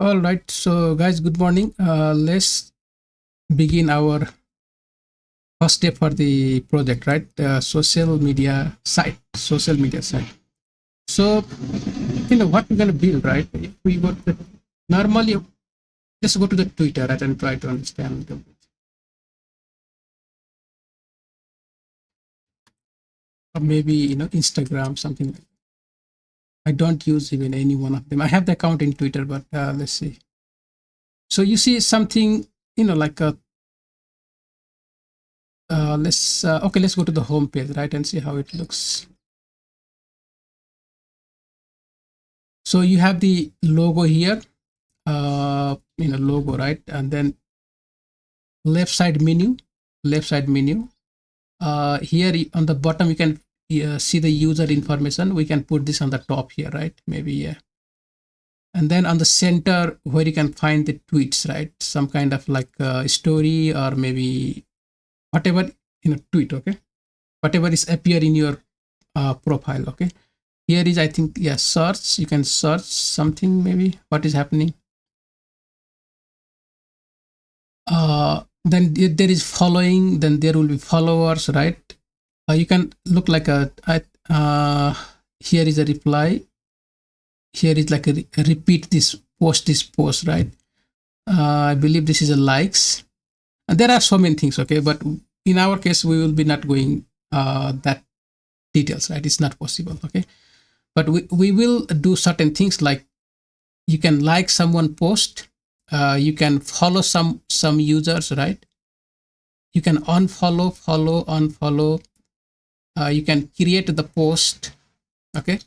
All right, so guys, good morning. Let's begin our first step for the project, right? Social media site. So, what we're gonna build, right? If we go to normally, just go to the Twitter, right, and try to understand or maybe Instagram, something. I don't use even any one of them. I have the account in Twitter, but let's see. So you see something, like a let's go to the home page, right, and see how it looks. So you have the logo here, logo, right, and then left side menu, left side menu. Here on the bottom you can see the user information. We can put this on the top here, right? Maybe, yeah. And then on the center where you can find the tweets, right? Some kind of like story or maybe whatever tweet, okay? Whatever is appear in your profile, okay? Here is, I think, yeah, search. You can search something, maybe what is happening. Then there is following, then there will be followers, right? You can look like here is a reply, here is like a repeat this post, right? I believe this is a likes, and there are so many things, okay, but in our case we will be not going that details, right? It's not possible, okay, but we will do certain things like you can like someone post, you can follow some users, right? You can unfollow. You can create the post, okay.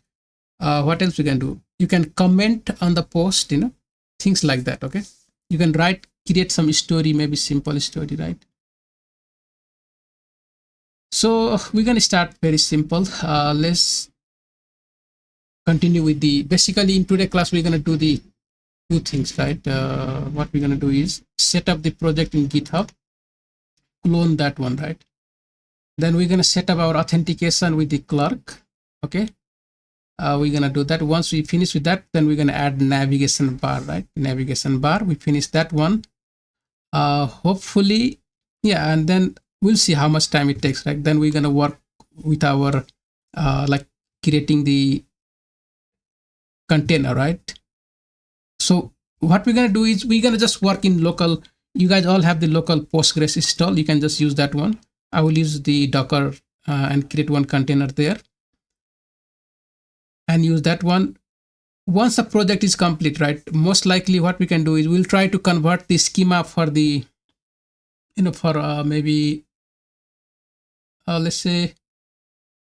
What else you can do? You can comment on the post, things like that, okay. You can create some story, maybe simple story, right? So we're going to start very simple. Let's continue with the basically in today class we're going to do the two things, right? What we're going to do is set up the project in GitHub, clone that one, right? Then we're going to set up our authentication with the clerk, okay. We're going to do that. Once we finish with that, then we're going to add navigation bar, right? Navigation bar, we finish that one. Hopefully, yeah, and then we'll see how much time it takes, right? Then we're going to work with our like creating the container, right? So what we're going to do is we're going to just work in local. You guys all have the local Postgres install. You can just use that one. I will use the Docker and create one container there and use that one. Once the project is complete, right, most likely what we can do is we'll try to convert the schema for the for maybe let's say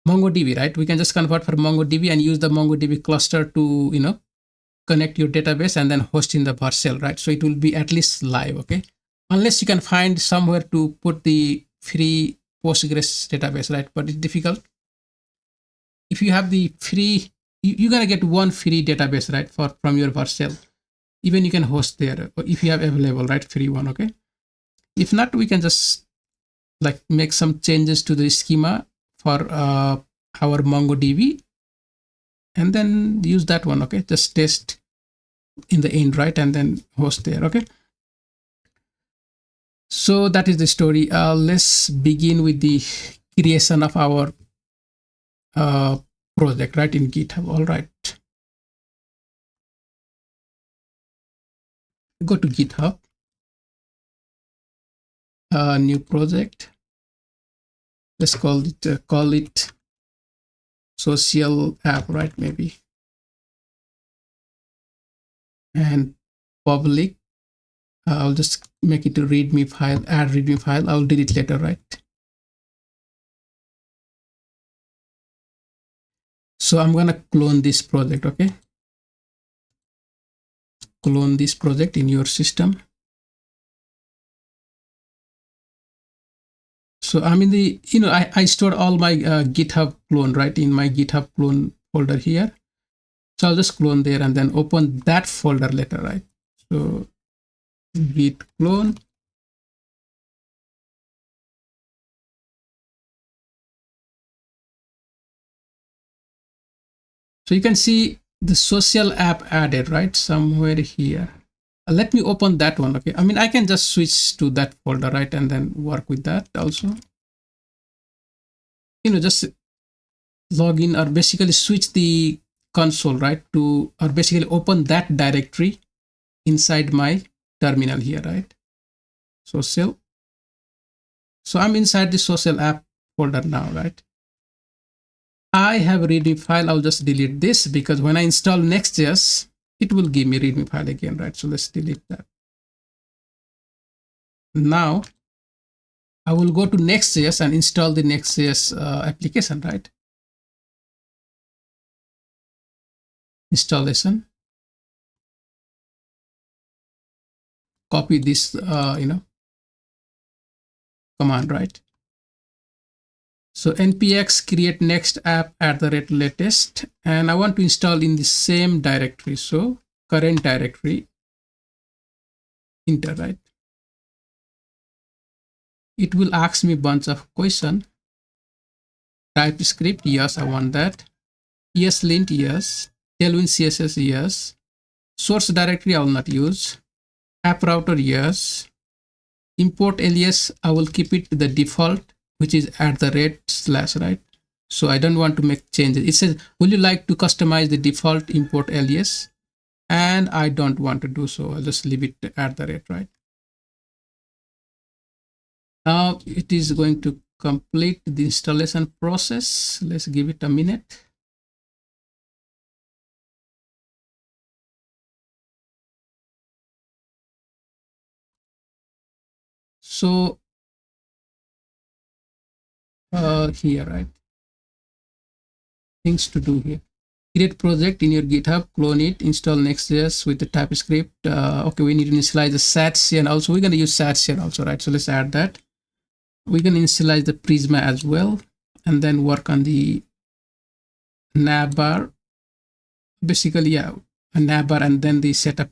MongoDB, right? We can just convert for MongoDB and use the MongoDB cluster to connect your database and then host in the Vercel, right? So it will be at least live, okay, unless you can find somewhere to put the free Postgres database, right? But it's difficult. If you have the free, you're gonna get one free database, right, from your Vercel. Even you can host there if you have available, right, free one, okay. If not, we can just like make some changes to the schema for our MongoDB and then use that one, okay. Just test in the end, right, and then host there, okay. So that is the story. Let's begin with the creation of our project, right, in GitHub. All right, go to GitHub, new project. Let's call it social app, right, maybe, and public. I'll just make it a readme file, add readme file. I'll delete later, right? So I'm gonna clone this project, okay? Clone this project in your system. So I'm in the, I stored all my GitHub clone, right, in my GitHub clone folder here. So I'll just clone there and then open that folder later, right? So git clone. So you can see the social app added, right, somewhere here. let me open that one. Okay, I mean, I can just switch to that folder, right, and then work with that also. Just log in or basically switch the console, right, to, or basically open that directory inside my terminal here, right? Social. So I'm inside the social app folder now, right? I have a readme file. I'll just delete this because when I install nextjs, it will give me readme file again, right? So let's delete that. Now I will go to nextjs and install the nextjs application, right? Installation. Copy this, command, right? So npx create next app @latest, and I want to install in the same directory. So current directory, enter, right? It will ask me a bunch of question. TypeScript, yes, I want that. ESLint, yes. Tailwind CSS, yes. Source directory, I will not use. App router, yes. Import alias, I will keep it to the default, which is @ /, right? So I don't want to make changes. It says, will you like to customize the default import alias? And I don't want to do so. I'll just leave it @, right? Now it is going to complete the installation process. Let's give it a minute. So here, right? Things to do here. Create project in your GitHub, clone it, install Next.js with the TypeScript. Okay, we need to initialize the satcn also. We're going to use satcn also, right? So let's add that. We're going to initialize the Prisma as well, and then work on the navbar. Basically, yeah, a navbar, and then the setup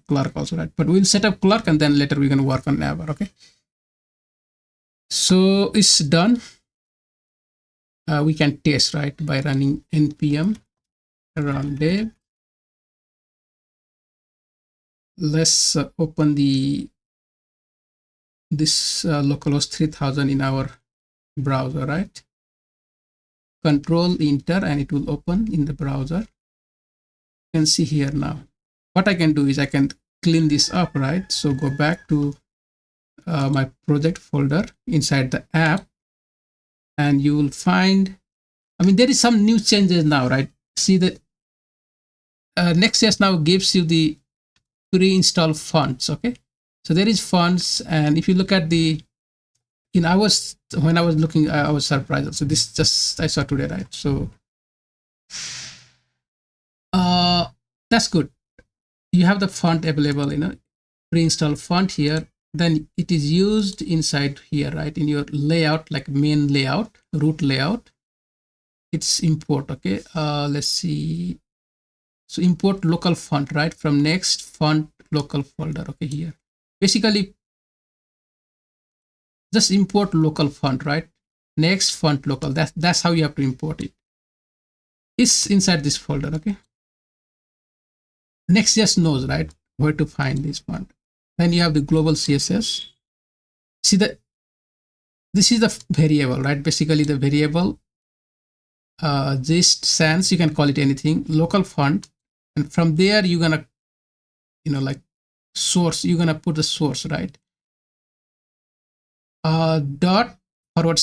clerk also, right? But we'll set up clerk, and then later we're going to work on navbar. Okay. So it's done. We can test, right, by running npm run dev. Let's open this localhost 3000 in our browser, right? Control enter, and it will open in the browser. You can see here now. What I can do is I can clean this up, right? So go back to my project folder inside the app, and you will find, I mean, there is some new changes now, right? See that Next.js now gives you the pre-installed fonts. Okay, so there is fonts, and if you look at the, when I was looking, I was surprised. So this just I saw today, right? So that's good. You have the font available, pre-installed font here. Then it is used inside here, right, in your layout, like main layout, root layout. It's import. Okay, let's see. So import local font, right, from next font local folder. Okay, here basically just import local font, right? Next font local. That's how you have to import it. It's inside this folder. Okay, Next.js knows, right, where to find this font. Then you have the global CSS. See that this is the variable, right? Basically the variable gist sans, you can call it anything, local font, and from there you're gonna, like source, you're gonna put the source, right? Dot / font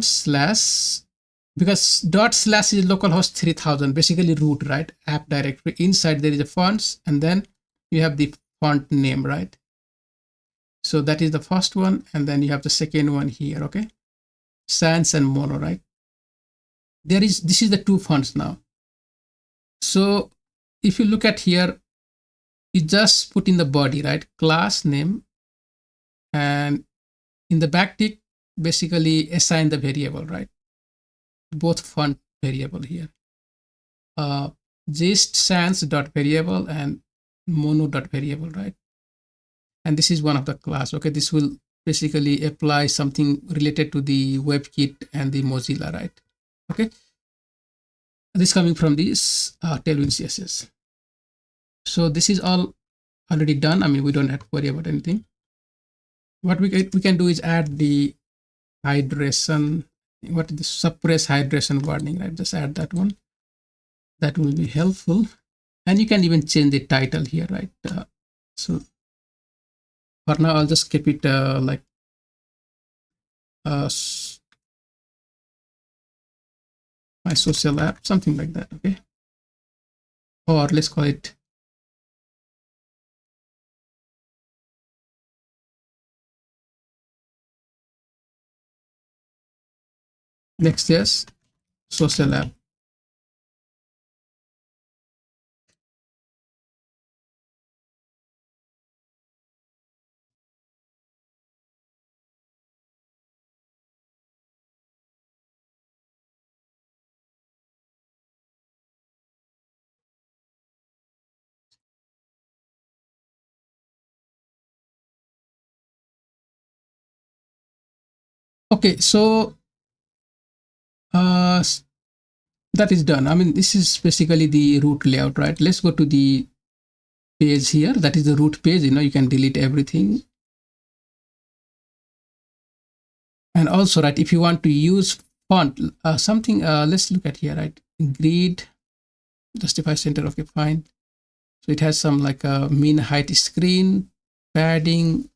slash, because dot slash is localhost 3000, basically root, right? App directory. Inside there is a fonts, and then you have the font name, right? So that is the first one, and then you have the second one here. Okay, sans and mono, right? This is the two fonts now. So if you look at here, you just put in the body, right, class name, and in the backtick basically assign the variable, right? Both font variable here, gist sans dot variable and mono dot variable, right? And this is one of the class. Okay, this will basically apply something related to the WebKit and the Mozilla, right? Okay, this coming from this Tailwind CSS. So this is all already done. I mean, we don't have to worry about anything. What we can do is add the hydration. What is the suppress hydration warning, right? Just add that one. That will be helpful. And you can even change the title here, right? So for now, I'll just keep it like uh, my social app, something like that, okay? Or let's call it nextjs social app. Okay, so uh, that is done. I mean, this is basically the root layout, right? Let's go to the page here. That is the root page. You know, you can delete everything. And also, right, if you want to use font, something, let's look at here, right? Grid, justify center, okay, fine. So it has some like a mean height screen, padding,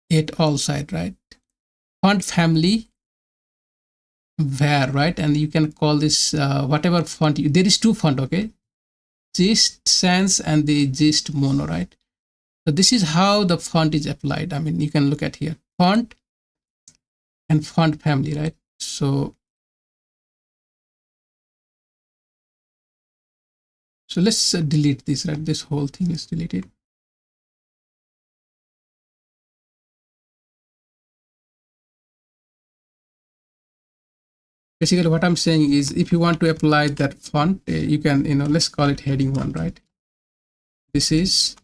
8 all side, right? Font family, var, right? And you can call this whatever font. There is 2 font, okay? Gist sans and the gist mono, right? So this is how the font is applied. I mean, you can look at here, font and font family, right? So let's delete this, right? This whole thing is deleted. Basically what I'm saying is if you want to apply that font, you can, you know, let's call it heading 1, right? This is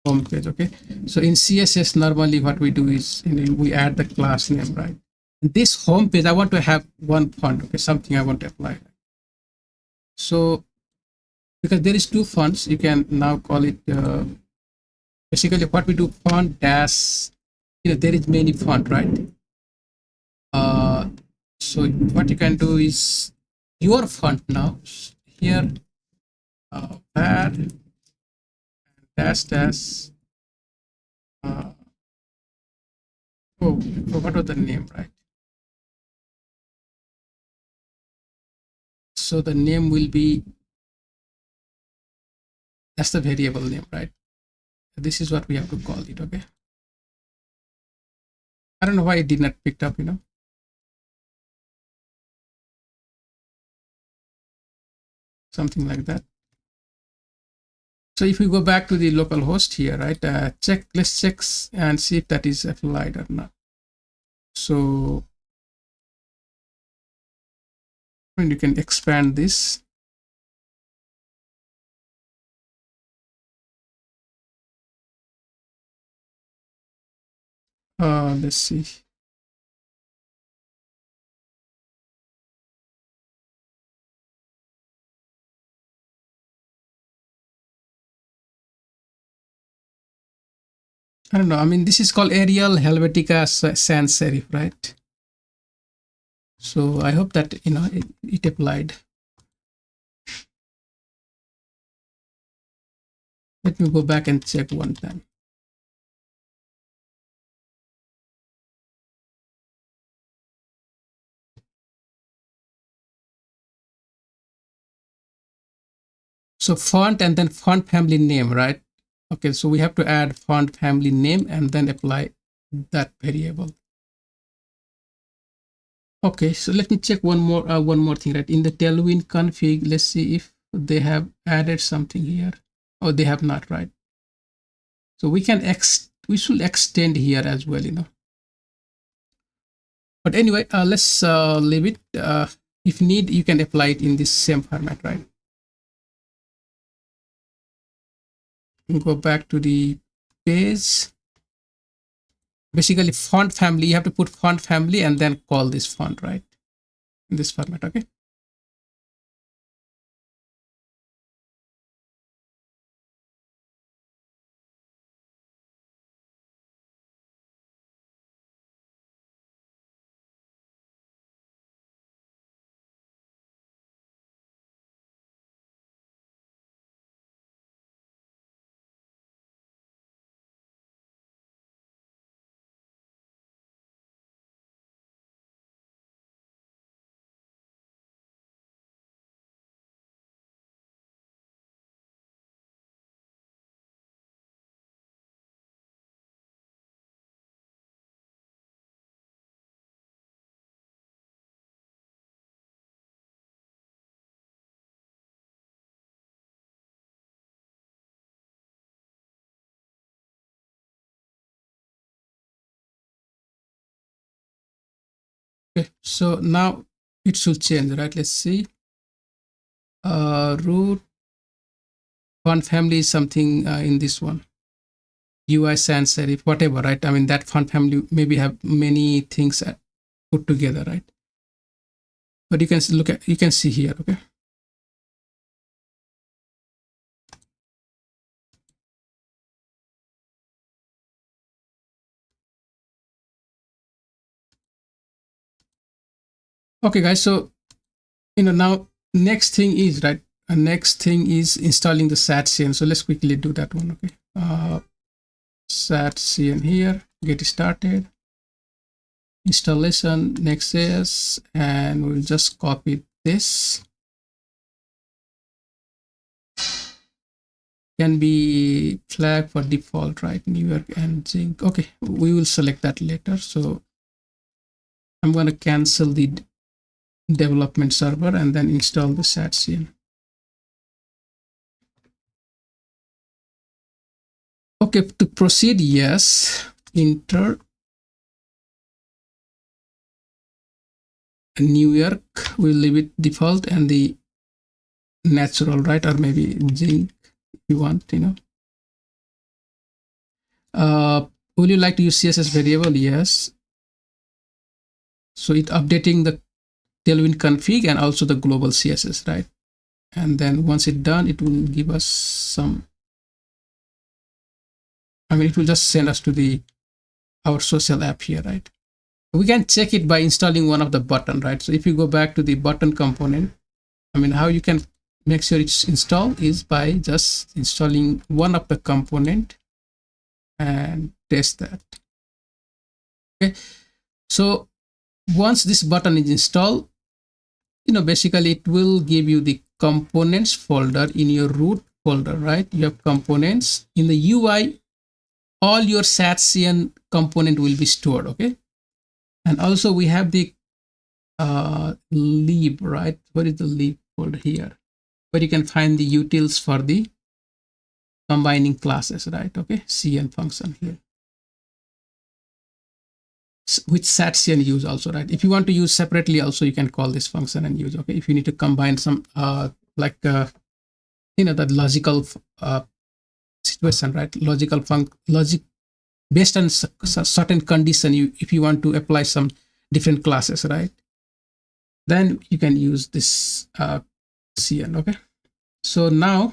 home page, okay? So in CSS, normally what we do is, you know, we add the class name, right? This home page, I want to have one font, okay? Something I want to apply. So because there is 2 fonts, you can now call it, basically what we do, font dash, you know, there is many font, right? So what you can do is your font now here, add dash dash, oh, what was the name, right? So the name will be, that's the variable name, right? This is what we have to call it, okay? I don't know why it did not pick up, you know, something like that. So if we go back to the local host here, right, let's check and see if that is applied or not. So I mean, you can expand this. Let's see. I don't know. I mean, this is called Arial Helvetica Sans Serif, right? So I hope that, you know, it applied. Let me go back and check one time. So font and then font family name, right? Okay, so we have to add font family name and then apply that variable. Okay, so let me check one more thing, right? In the tailwind config, let's see if they have added something here. Oh, they have not, right? So we should extend here as well, you know. But anyway, let's leave it. If need, you can apply it in this same format, right? Go back to the page. Basically, font family, you have to put font family and then call this font, right? In this format, okay? Okay, so now it should change, right? Let's see. Root font family is something in this one. UI sans serif, whatever, right? I mean, that font family maybe have many things put together, right? But you can look at, you can see here, okay? Okay, guys, so, now next thing is, right? Next thing is installing the satcn. So let's quickly do that one, okay? Satcn here, get started. Installation, nextjs, and we'll just copy this. Can be flag for default, right? New York and Zinc. Okay, we will select that later. So I'm going to cancel the development server and then install the satcn. Okay, to proceed, yes, enter New York. We'll leave it default and the natural, right? Or maybe Zinc if you want, Would you like to use CSS variable? Yes. So it updating the Tailwind config and also the global CSS, right? And then once it's done, it will give us some, it will just send us to our social app here, right? We can check it by installing one of the button, right? So if you go back to the button component, how you can make sure it's installed is by just installing one of the component and test that. Okay, so once this button is installed, basically it will give you the components folder in your root folder, right? You have components in the UI, all your satcn component will be stored, okay? And also we have the lib, right? Where is the lib folder here? Where you can find the utils for the combining classes, right? Okay, cn function here, which satcn use also, right? If you want to use separately also, you can call this function and use, okay? If you need to combine some that logical situation, right? Logic based on certain condition, if you want to apply some different classes, right? Then you can use this cn, okay? So now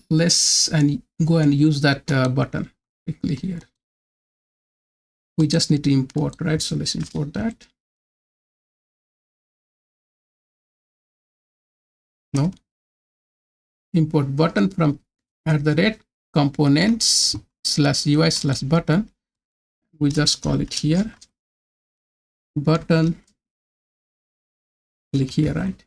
let's go and use that button quickly here. We just need to import, right? So let's import that. No, import button from @components/UI/button. We just call it here button. Click here, right?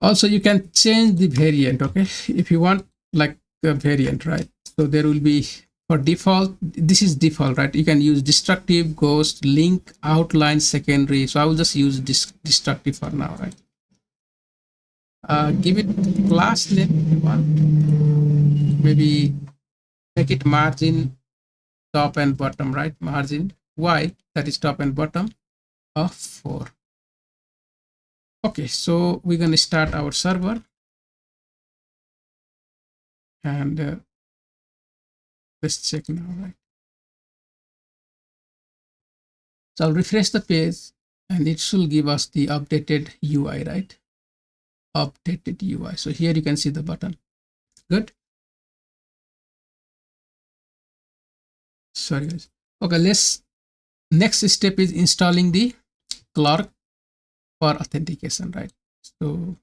Also, you can change the variant, okay? If you want like a variant, right? So there will be, for default, this is default, right? You can use destructive, ghost, link, outline, secondary. So I will just use destructive for now, right? Give it class name if you want. Maybe make it margin top and bottom, right? Margin y, that is top and bottom of 4. Okay, so we're going to start our server and let's check now, right? So I'll refresh the page and it should give us the updated UI, right? Updated UI. So here you can see the button. Good. Sorry guys. Okay, next step is installing the Clark for authentication, right? So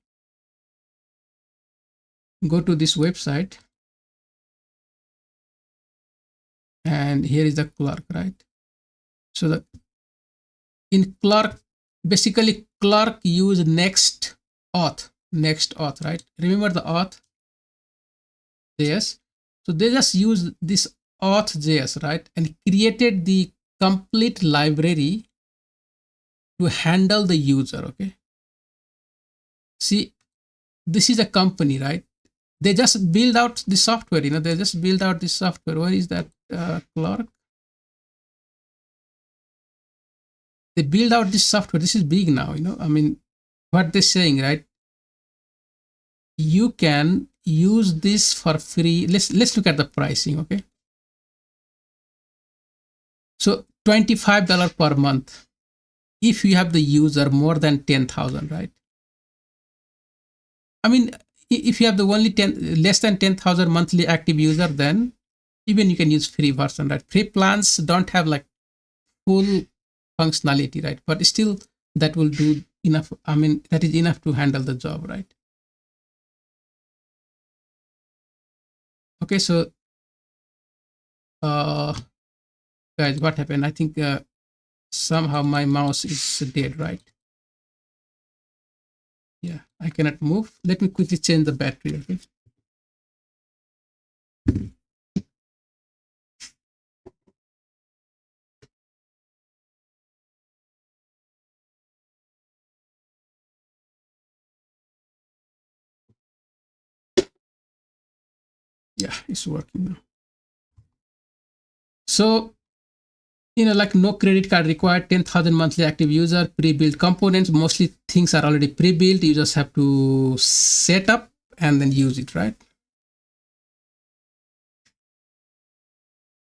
go to this website and here is the Clark, right? So in Clark, basically Clark use next auth, right? Remember the auth JS? So they just use this auth JS, right? And created the complete library to handle the user, okay? See, this is a company, right? They just build out the software, they just build out the software. Where is that Clark? they build out this software. This is big now, I mean, what they're saying, right? You can use this for free. Let's look at the pricing, okay? So $25 per month if you have the user more than 10,000, right? I mean, if you have the only 10 less than 10,000 monthly active user, then even you can use free version, right? Free plans don't have like full functionality, right? But still that will do enough. I mean, that is enough to handle the job, right? Okay, so guys, what happened? I think somehow my mouse is dead, right? Yeah, I cannot move. Let me quickly change the battery, okay? Yeah, it's working now. So, like no credit card required, 10,000 monthly active user, pre-built components. Mostly things are already pre-built. You just have to set up and then use it, right?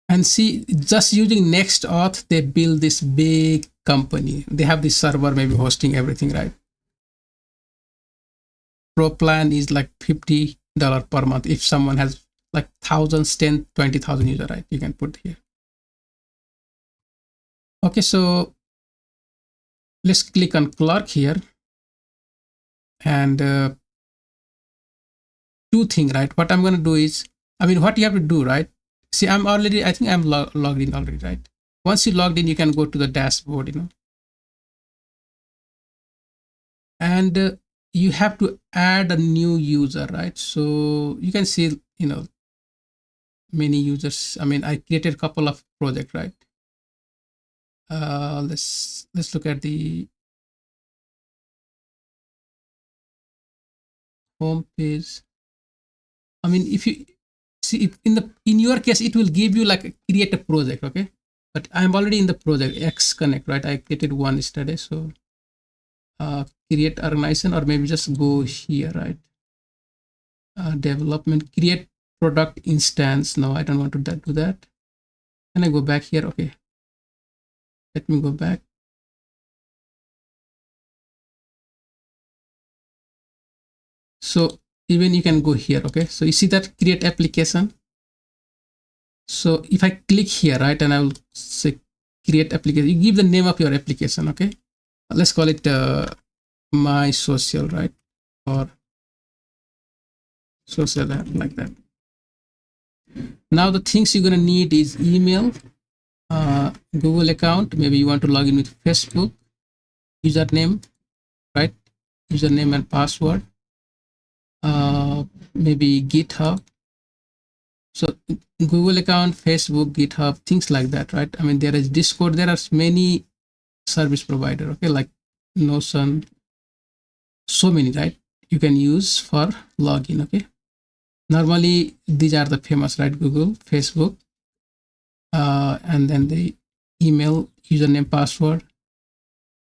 And see, just using NextAuth, they build this big company. They have this server, maybe hosting everything, right? Pro plan is like $50 per month. If someone has like thousands, 10, 20,000 user, right? You can put here. Okay, so let's click on Clerk here. And two things, right? What I'm going to do is, I mean, what you have to do, right? See, I think I'm logged in already, right? Once you logged in, you can go to the dashboard, and you have to add a new user, right? So you can see, many users. I mean, I created a couple of projects, right? Let's look at the home page. I mean, if you see if in your case, it will give you like create a project, okay? But I'm already in the project X Connect, right? I created one yesterday, so create organization, or maybe just go here, right? Development, create product instance. No, I don't want to do that. Can I go back here? Okay, let me go back. So even you can go here, okay? So you see that create application. So if I click here, right, and I will say create application, you give the name of your application, okay? Let's call it my social, right? Or social app, like that. Now the things you're gonna need is email, Google account. Maybe you want to log in with Facebook, username, right? Username and password. Maybe GitHub. So Google account, Facebook, GitHub, things like that, right? I mean, there is Discord. There are many service provider, okay, like Notion, so many, right? You can use for login, okay? Normally these are the famous, right? Google, Facebook, and then the email, username, password,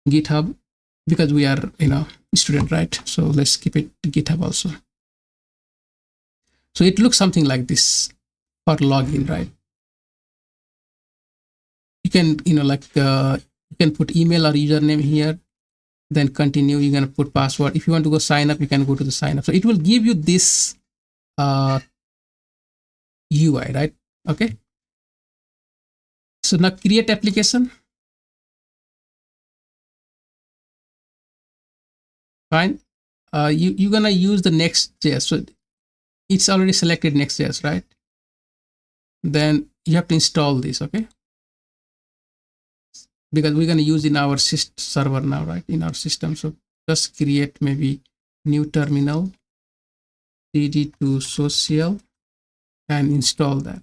GitHub, because we are student, right? So let's keep it to GitHub also. So it looks something like this for login, right? You can you can put email or username here, then continue. You're going to put password. If you want to go sign up, you can go to the sign up. So it will give you this UI, right? Okay, so now create application. Fine. You're gonna use the nextjs. So it's already selected nextjs, right? Then you have to install this, okay? Because we're gonna use in our server now, right? In our system. So just create maybe new terminal, cd to social, and install that.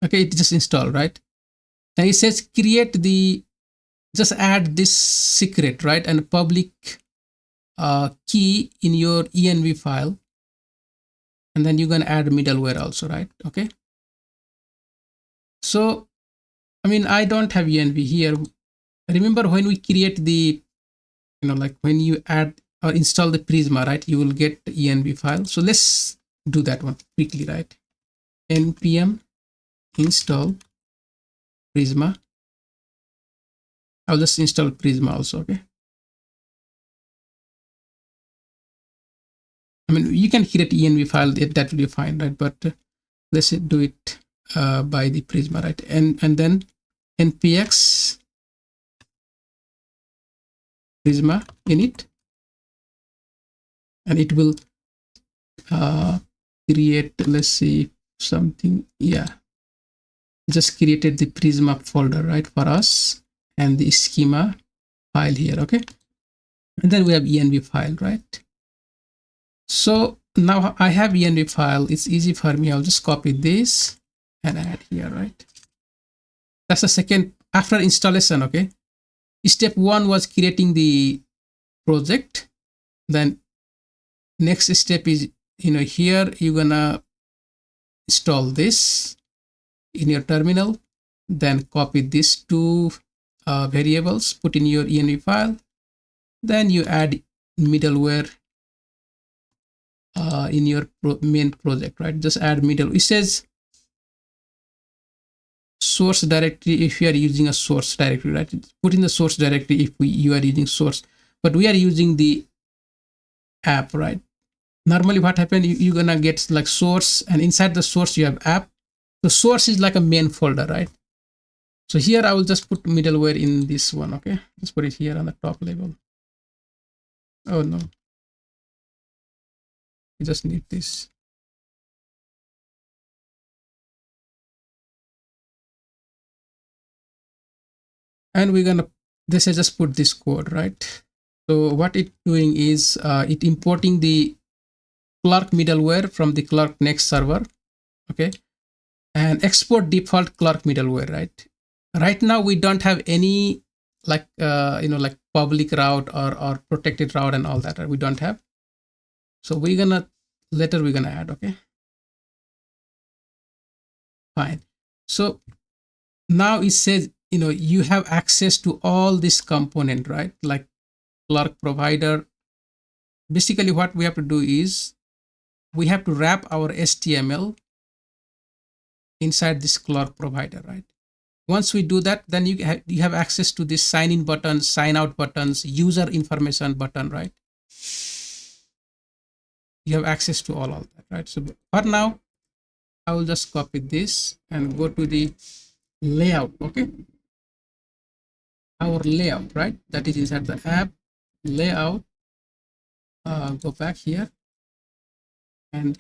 Okay, it just installed, right? Now it says create the, just add this secret, right? And public key in your env file, and then you're going to add middleware also, right? Okay, so I mean, I don't have env here. Remember when we create the, like when you add or install the Prisma, right, you will get the env file. So let's do that one quickly, right? npm install Prisma. I'll just install Prisma also. Okay, I mean, you can create env file, that will be fine, right? But let's do it by the Prisma, right? And then npx Prisma init, and it will create, let's see, something. Yeah, just created the Prisma folder, right, for us, and the schema file here. Okay, and then we have env file, right? So now I have env file. It's easy for me. I'll just copy this and add here, right? That's the second after installation. Okay, step one was creating the project. Then next step is, here you're gonna install this in your terminal, then copy these two variables, put in your env file, then you add middleware in your main project, right? Just add middle. It says source directory if you are using a source directory, right? Put in the source directory if you are using source, but we are using the app, right? Normally what happens, you're gonna get like source, and inside the source you have app. The source is like a main folder, right? So here I will just put middleware in this one. Okay, just put it here on the top level. Oh no, you just need this. And we're gonna, this I just put this code, right? So what it doing is it importing the Clerk middleware from the Clerk Next server. Okay, and export default Clerk middleware, right? Right now we don't have any like like public route or protected route and all that, right? We don't have. So we're gonna later we're gonna add. Okay, fine. So now it says you have access to all this component, right? Like Clerk provider. Basically what we have to do is we have to wrap our HTML inside this Clerk provider, right? Once we do that, then you have access to this sign in buttons, sign out buttons, user information button, right? You have access to all of that, right? So for now, I will just copy this and go to the layout. Okay, our layout, right? That is inside the app layout. Go back here, and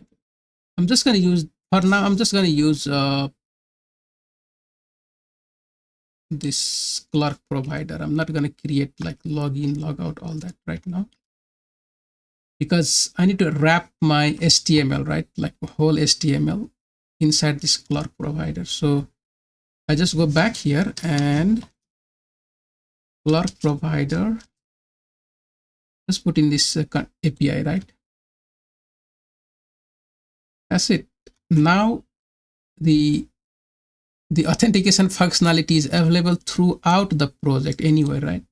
I'm just going to use, for now, I'm just going to use this Clerk provider. I'm not going to create like login, logout, all that right now, because I need to wrap my HTML, right? Like whole HTML inside this Clerk provider. So I just go back here and Clerk provider, just put in this API, right? That's it. Now the authentication functionality is available throughout the project anywhere, right?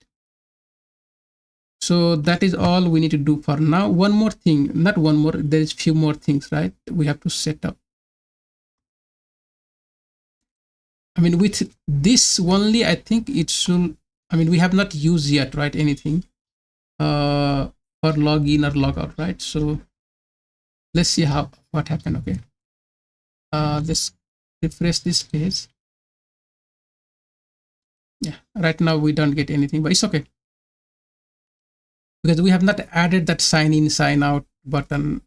So that is all we need to do for now. One more thing, not one more, there is few more things, right? We have to set up. I mean, with this only, I think it should, I mean, we have not used yet, right? Anything for login or logout, right? So let's see what happened. Okay, let's refresh this page. Yeah, right now we don't get anything, but it's okay, because we have not added that sign in, sign out button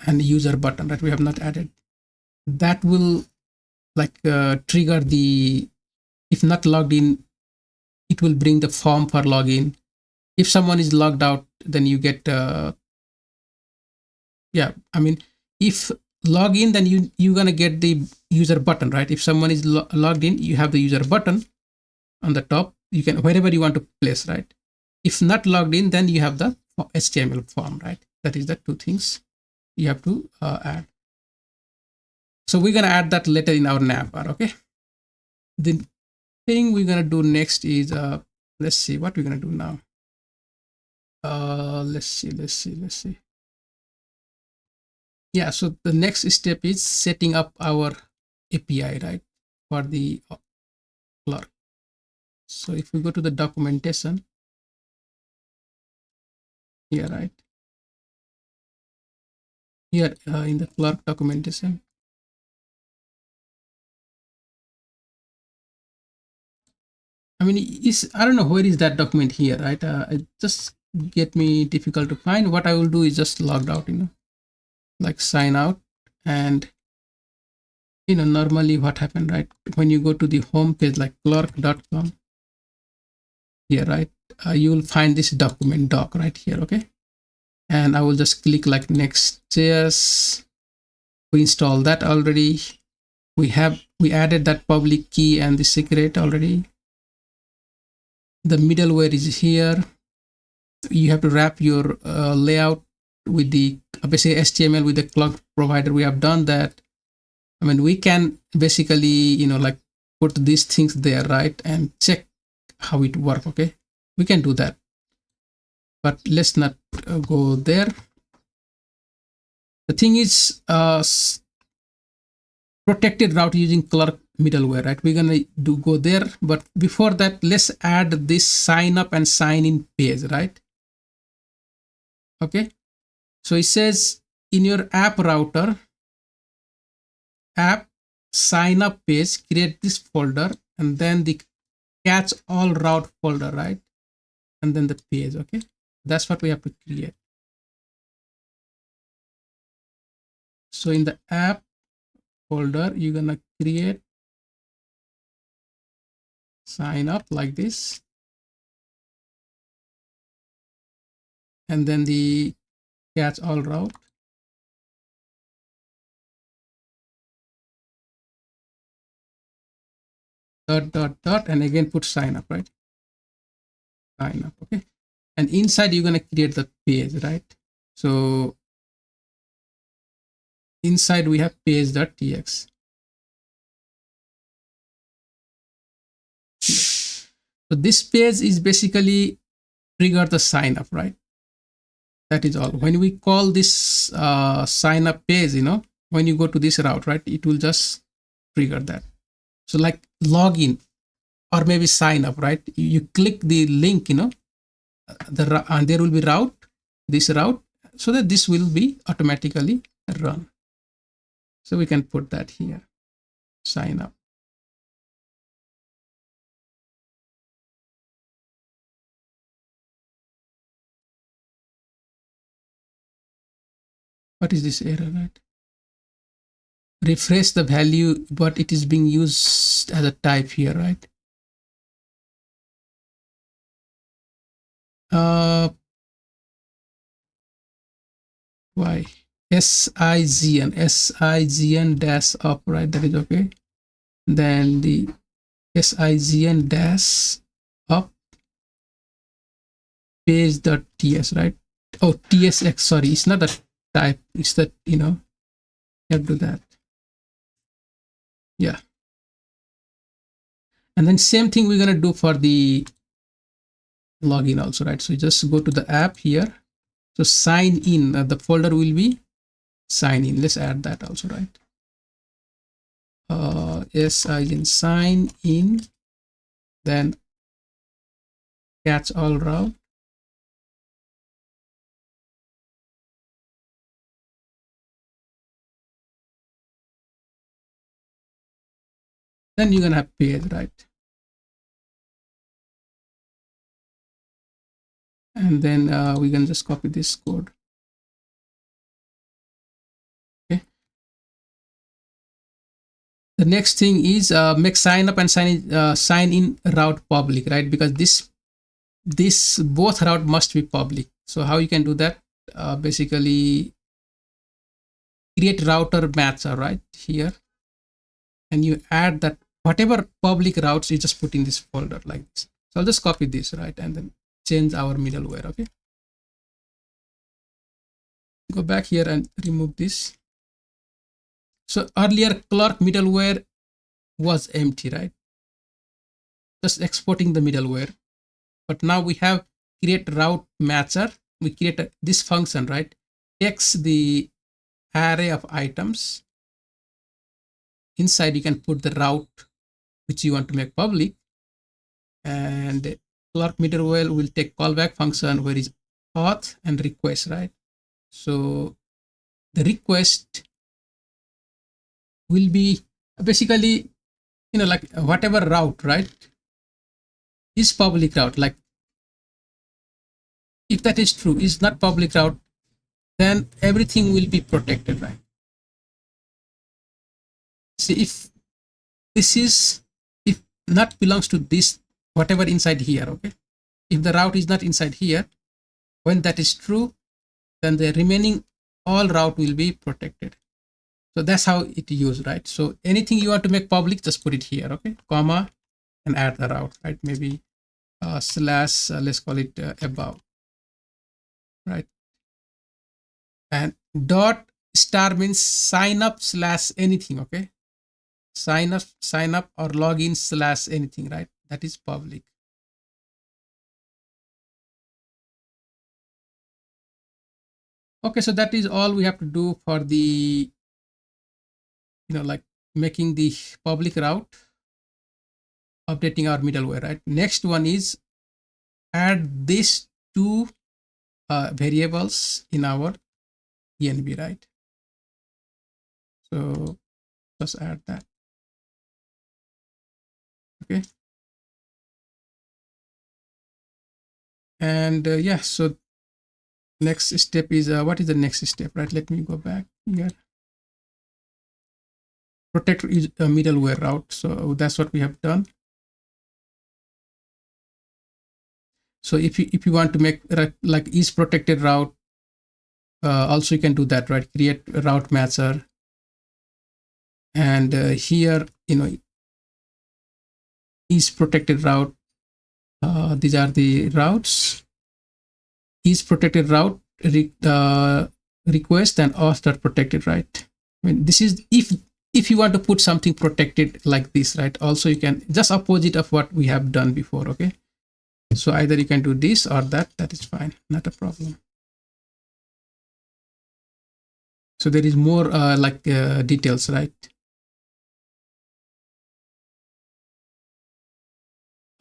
and user button, right? We have not added. That will like trigger the, if not logged in, it will bring the form for login. If someone is logged out, then you get yeah, I mean, if log in, then you're gonna get the user button, right? If someone is logged in, you have the user button on the top. You can, wherever you want to place, right? If not logged in, then you have the HTML form, right? That is the two things you have to add. So we're gonna add that later in our navbar. Okay. The thing we're gonna do next is let's see what we're gonna do now. Let's see. Yeah, so the next step is setting up our API, right, for the clerk. So if we go to the documentation here, right, here in the clerk documentation, I mean, I don't know where is that document here, right? It just get me difficult to find. What I will do is just logged out, like sign out. And normally what happened, right, when you go to the home page like clerk.com here, right, you will find this document doc right here. Okay, and I will just click like nextjs. We installed that already. We added that public key and the secret already. The middleware is here. You have to wrap your layout with the basically HTML with the cloud provider. We have done that. I mean, we can basically like put these things there, right, and check how it works. Okay, we can do that, but let's not go there. The thing is protected route using clerk middleware, right? We're gonna go there, but before that, let's add this sign up and sign in page, right? Okay, so it says in your app router, app sign up page, create this folder, and then the catch all route folder, right? And then the page. Okay, that's what we have to create. So in the app folder, you're gonna create sign up like this, and then the catch all route, dot, and again put sign up, right? Sign up. Okay, and inside you're gonna create the page, right? So inside we have page.txt. So this page is basically trigger the sign up, right? That is all. When we call this sign up page, when you go to this route, right, it will just trigger that. So like login or maybe sign up, right? You click the link, and there will be this route, so that this will be automatically run. So we can put that here, sign up. What is this error, right? Refresh the value, but it is being used as a type here, right? Why? SIGN dash up, right? That is okay. Then the SIGN dash up page.ts, right? Oh, TSX, sorry, it's not a type, it's that, you have to do that. Yeah. And then same thing we're going to do for the login also, right? So you just go to the app here. So sign in, the folder will be sign in. Let's add that also, right? Sign in, then catch all route. Then you're gonna have page, right? And then we can just copy this code. Okay. The next thing is make sign up and sign in route public, right? Because this both route must be public. So how you can do that? Basically create router matcher right here, and you add that whatever public routes you just put in this folder like this. So I'll just copy this, right, and then change our middleware. Okay, go back here and remove this. So earlier Clark middleware was empty, right? Just exporting the middleware. But now we have create route matcher. We create this function, right? Takes the array of items. Inside you can put the route which you want to make public, and Clark middleware will take callback function where is auth and request, right? So the request will be basically, like whatever route, right, is public route. Like if that is true, is not public route, then everything will be protected, right? See, if this is, if not belongs to this, whatever inside here, okay, if the route is not inside here, when that is true, then the remaining all route will be protected. So that's how it used, right? So anything you want to make public, just put it here, okay, comma, and add the route, right? Maybe slash, let's call it above, right? And dot star means sign up slash anything, okay? Sign up or login slash anything, right? That is public. Okay, so that is all we have to do for the, like making the public route, updating our middleware, right? Next one is add these two variables in our env, right? So just add that. Okay. And yeah, so next step is what is the next step, right? Let me go back here. Protect is a middleware route, so that's what we have done. So if you want to make like is protected route, also you can do that, right? Create a route matcher, and here is protected route. These are the routes. Is protected route request and auth are protected, right? I mean, this is if you want to put something protected like this, right? Also you can just opposite of what we have done before, okay? So either you can do this or that. That is fine, not a problem. So there is more details, right,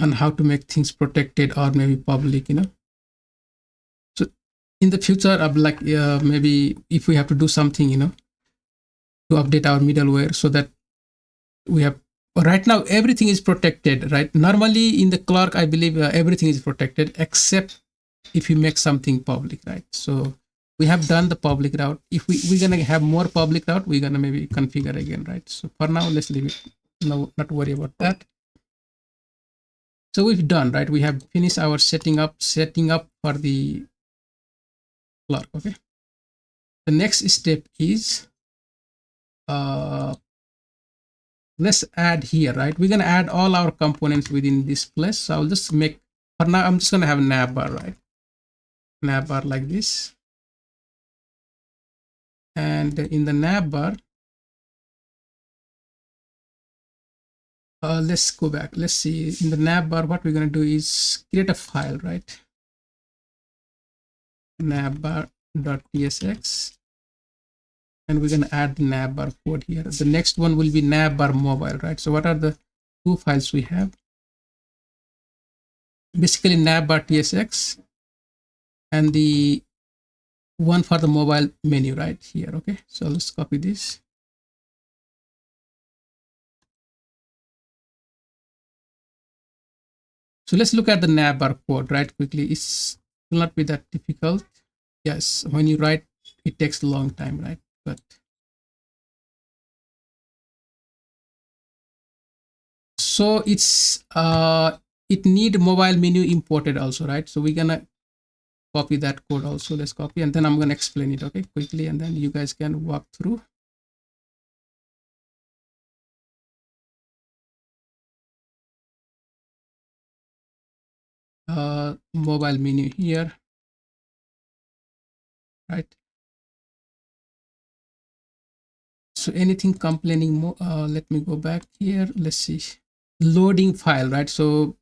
on how to make things protected or maybe public, So in the future, maybe if we have to do something, to update our middleware so that we have, right now everything is protected, right? Normally in the Clark, I believe everything is protected except if you make something public, right? So we have done the public route. If we're gonna have more public route, we're gonna maybe configure again, right? So for now, let's leave it. No, not worry about that. So we've done, right? We have finished our setting up for the Clark. Okay. The next step is let's add here, right? We're gonna add all our components within this place. So I'll just make, for now I'm just gonna have a navbar, right? Navbar like this, and in the navbar, let's go back. Let's see, in the navbar, what we're gonna do is create a file, right? Navbar.tsx, and we're gonna add the navbar code here. The next one will be navbar mobile, right? So what are the two files we have? Basically navbar.tsx and the one for the mobile menu right here. Okay, so let's copy this. So let's look at the navbar code right quickly. It will not be that difficult. Yes, when you write, it takes a long time, right? But so it's it need mobile menu imported also, right? So we're gonna copy that code also. Let's copy, and then I'm gonna explain it, okay, quickly, and then you guys can walk through. Mobile menu here, right? So anything complaining more, let me go back here. Let's see, loading file, right? So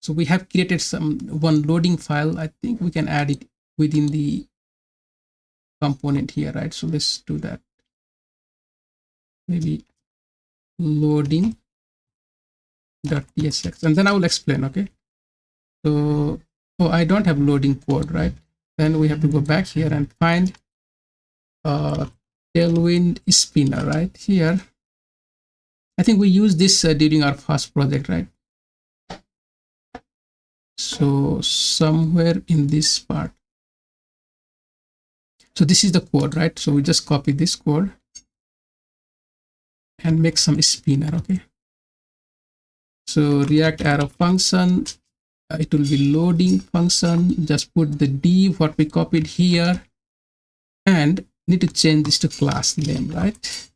we have created one loading file. I think we can add it within the component here, right? So let's do that. Maybe loading.tsx, and then I will explain. Okay. So, oh, I don't have loading code, right? Then we have to go back here and find tailwind spinner right here. I think we used this during our first project, right? So somewhere in this part. So this is the code, right? So we just copy this code and make some spinner, okay? So React arrow function, it will be loading function. Just put the div what we copied here, and need to change this to class name, right?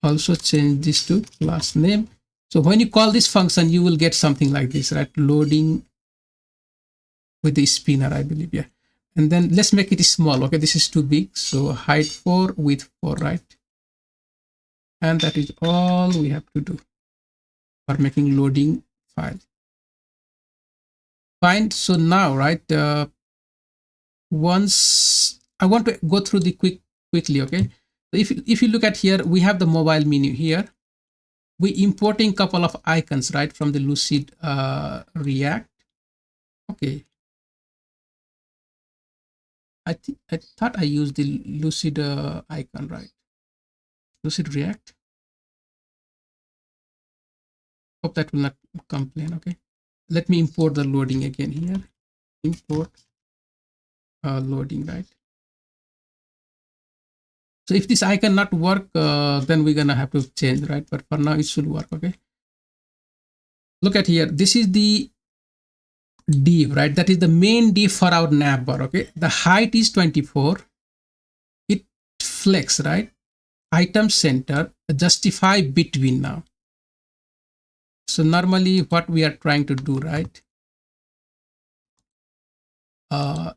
Also change this to class name. So when you call this function, you will get something like this, right? Loading with the spinner, I believe, yeah. And then let's make it small, okay? This is too big, so height 4, width 4, right? And that is all we have to do for making loading file. Fine. So now, right? Once I want to go through the quickly, okay? If you look at here, we have the mobile menu here. We importing couple of icons, right, from the Lucid React. Okay. I thought I used the Lucid icon, right? Lucid React. Hope that will not complain. Okay. Let me import the loading again here. Import loading, right? So if this icon not work, then we're gonna have to change, right? But for now, it should work. Okay. Look at here. This is the div, right? That is the main div for our navbar. Okay. The height is 24. It flex, right? Item center, justify between now. So normally what we are trying to do, right? So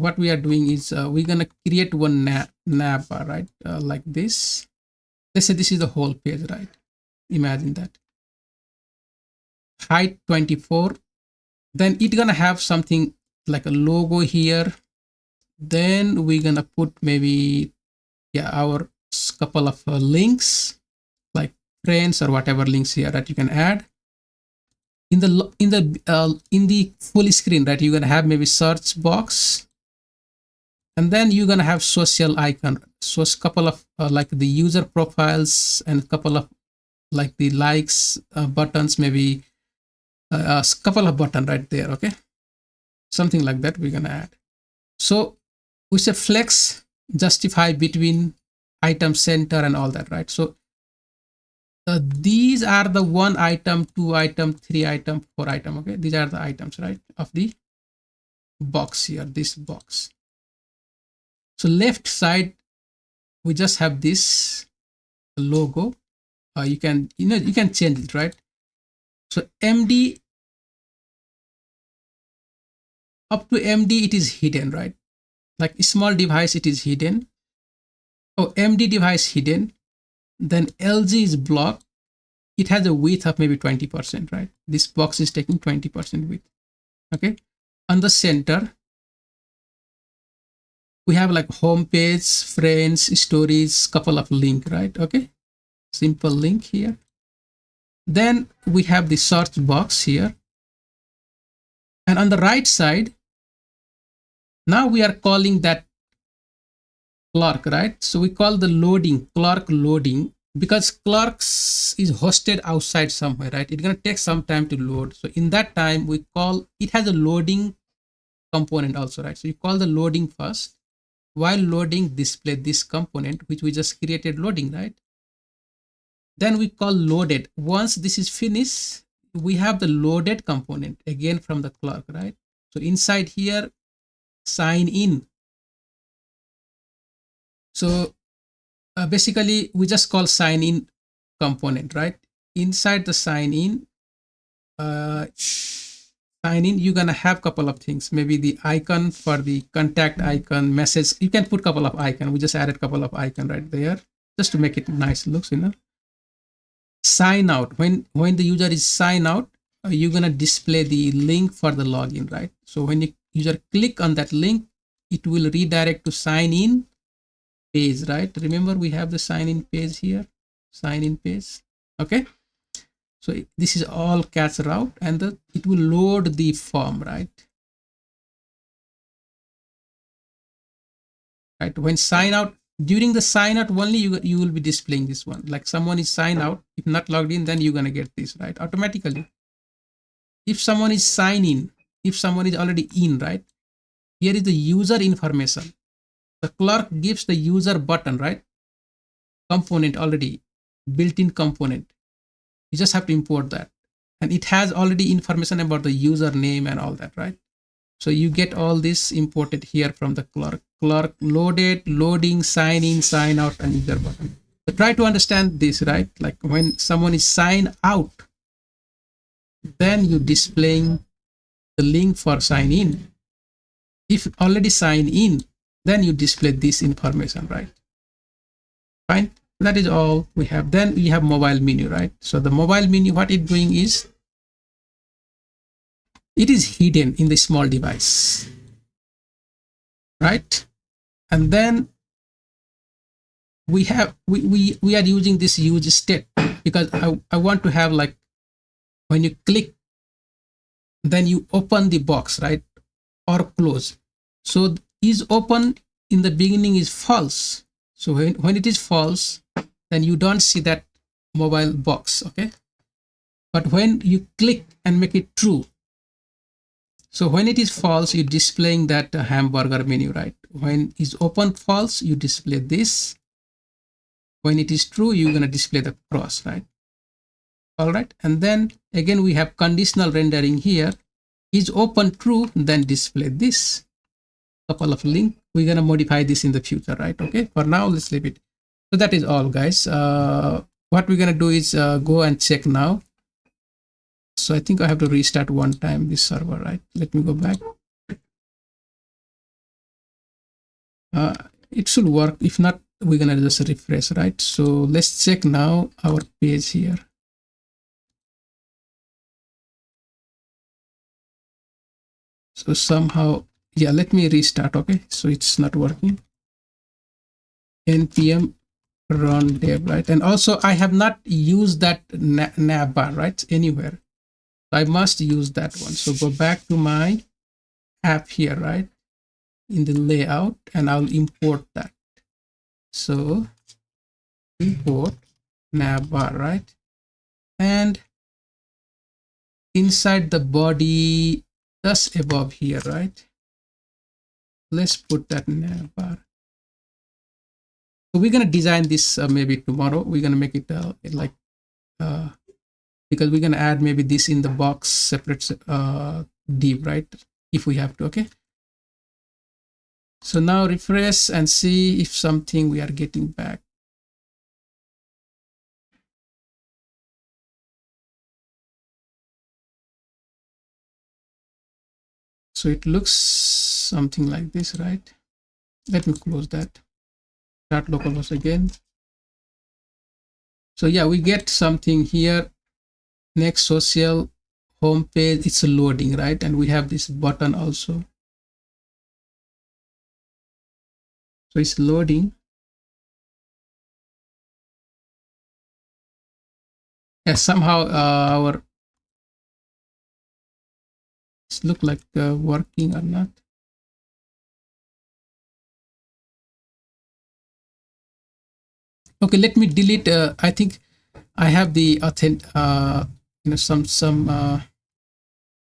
what we are doing is we're gonna create one navbar, right? Like this. Let's say this is the whole page, right? Imagine that. Height 24. Then it's gonna have something like a logo here. Then we're gonna put maybe, yeah, our couple of links, like friends or whatever links here that you can add. In the full screen, right? You're gonna have maybe search box, and then you're gonna have social icon. So a couple of like the user profiles and a couple of like the likes buttons, maybe a couple of button right there. Okay, something like that we're gonna add. So we say flex, justify between, item center, and all that, right? So these are the 1 item, 2 item, 3 item, 4 item. Okay, these are the items, right, of the box here, this box. So left side, we just have this logo. You can change it, right? So MD, up to MD, it is hidden, right? Like small device, it is hidden. Oh, MD device hidden. Then LG is blocked. It has a width of maybe 20%, right? This box is taking 20% width. Okay. On the center, we have like home page, friends, stories, couple of link, right? Okay. Simple link here. Then we have the search box here. And on the right side, now we are calling that clerk, right? So we call the loading, clerk loading, because clerks is hosted outside somewhere, right? It's going to take some time to load. So in that time, we call, it has a loading component also, right? So you call the loading first. While loading, display this component, which we just created loading, right? Then we call loaded. Once this is finished, we have the loaded component again from the clerk, right? So inside here, sign in. So basically, we just call sign in component, right? Inside the sign in sign in, you're gonna have couple of things. Maybe the icon for the contact icon, message. You can put couple of icon. We just added couple of icon right there just to make it nice looks, sign out. When the user is sign out, you're gonna display the link for the login, right? So when the user click on that link, it will redirect to sign in page, right? Remember we have the sign in page here, sign in page. Okay, so this is all catch route, and it will load the form, right? Right, when sign out, during the sign out only, you will be displaying this one. Like someone is sign out, if not logged in, then you're gonna get this, right, automatically. If someone is sign in, if someone is already in, right, here is the user information. The clerk gives the user button, right, component, already built-in component. You just have to import that, and it has already information about the username and all that, right? So you get all this imported here from the clerk loaded, loading, sign in, sign out, and user button. So try to understand this, right? Like when someone is sign out, then you displaying the link for sign in. If already sign in, then you display this information, right? Fine. That is all we have. Then we have mobile menu, right? So the mobile menu, what it's doing is it is hidden in the small device, right? And then we are using this use state because I want to have, like, when you click, then you open the box, right, or close. So is open in the beginning is false. So when it is false, then you don't see that mobile box. Okay, but when you click and make it true, so when it is false, you're displaying that hamburger menu, right? When is open false, you display this. When it is true, you're going to display the cross, right? All right, and then again we have conditional rendering here. Is open true, then display this couple of link. We're going to modify this in the future, right? Okay, for now let's leave it. So that is all, guys. What we're going to do is go and check now. So I think I have to restart one time this server, right? Let me go back. It should work. If not, we're going to just refresh, right? So let's check now our page here. So somehow, yeah, let me restart. Okay, so it's not working. npm run dev, right? And also I have not used that nav bar, right, anywhere. I must use that one. So go back to my app here, right, in the layout, and I'll import that. So import nav bar, right, and inside the body just above here, right, let's put that nav bar. So we're gonna design this maybe tomorrow. We're gonna make it like because we're gonna add maybe this in the box separate div, right, if we have to. Okay, so now refresh and see if something we are getting back. So it looks something like this, right? Let me close that. Start localhost again. So yeah, we get something here. Next social home page, it's loading, right? And we have this button also. So it's loading. Yeah, somehow our it's look like working or not. Okay, let me delete. I think I have the some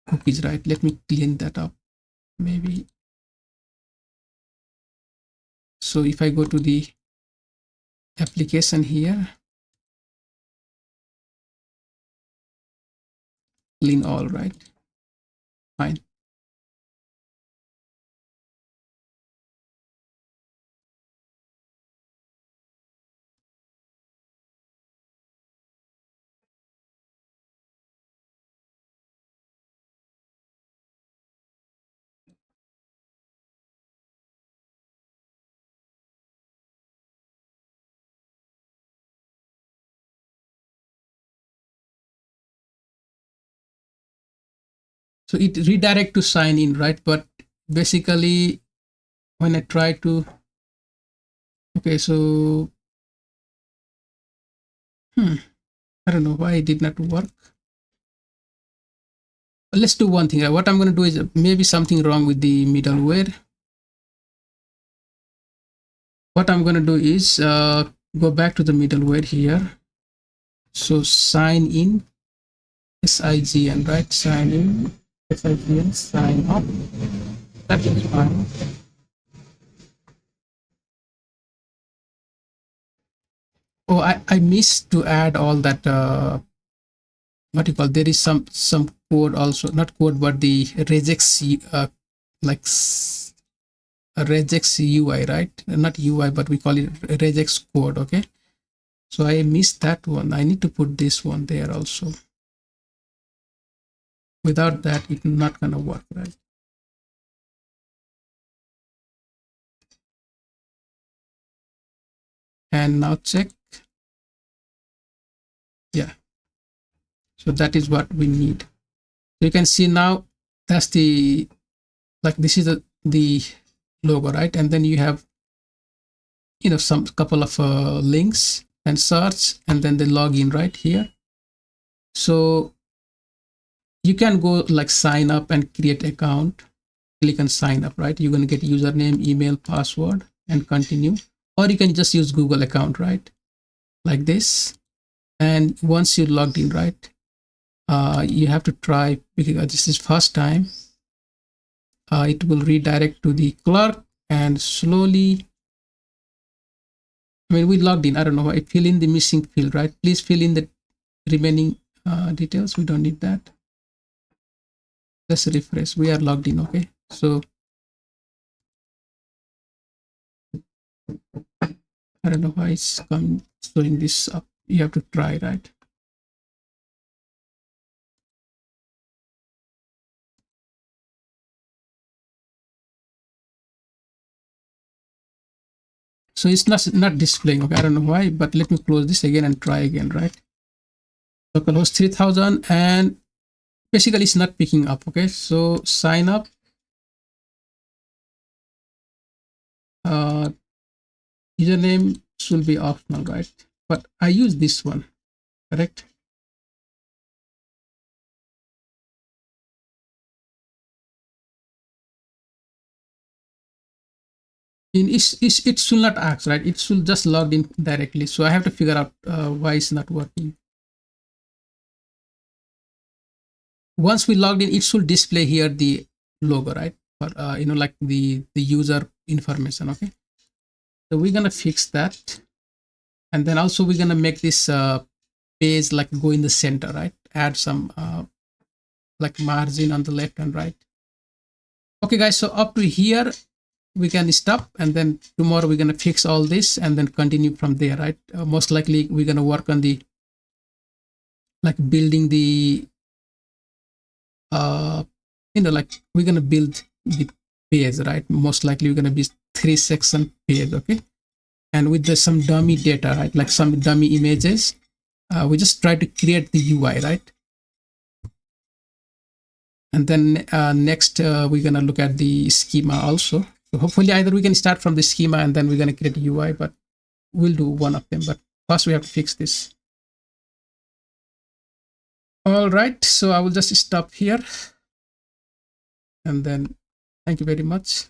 cookies, right? Let me clean that up, maybe. So if I go to the application here, clean all, right? Fine. So it redirect to sign in, right? But basically when I try to, okay, so I don't know why it did not work. Let's do one thing. What I'm going to do is maybe something wrong with the middleware. What I'm going to do is go back to the middleware here. So sign in, SIGN, right? Sign in, SIGN, sign up. That is fine. Oh, I missed to add all that. What you call? There is some code also, not code, but the regex like a regex UI, right? Not UI, but we call it regex code. Okay. So I missed that one. I need to put this one there also. Without that, it's not gonna work, right? And now check. Yeah. So that is what we need. So you can see now that's the, like this is the logo, right? And then you have, some couple of links and search, and then the login right here. So you can go like sign up and create account. Click on sign up, right? You're going to get username, email, password, and continue. Or you can just use Google account, right? Like this. And once you're logged in, right, you have to try, because this is first time, it will redirect to the clerk and slowly, I mean, we logged in, I don't know, I fill in the missing field, right? Please fill in the remaining details. We don't need that. Let's refresh. We are logged in. Okay. So I don't know why it's showing this up. You have to try, right? So it's not displaying. Okay, I don't know why, but let me close this again and try again, right? Localhost 3000, and basically it's not picking up. Okay, so sign up. Username should be optional, right? But I use this one, correct? It should not ask, right? It should just log in directly. So I have to figure out why it's not working. Once we logged in, it should display here the logo, right? But like the user information. Okay, so we're gonna fix that, and then also we're gonna make this page like go in the center, right? Add some like margin on the left and right. Okay, guys. So up to here we can stop, and then tomorrow we're gonna fix all this and then continue from there, right? Most likely we're gonna work on the like building the like we're gonna build the page, right? Most likely we're gonna be 3-section page. Okay, and with some dummy data, right? Like some dummy images. We just try to create the UI, right? And then next we're gonna look at the schema also. So hopefully either we can start from the schema and then we're gonna create a UI, but we'll do one of them. But first we have to fix this. All right, so I will just stop here, and then thank you very much.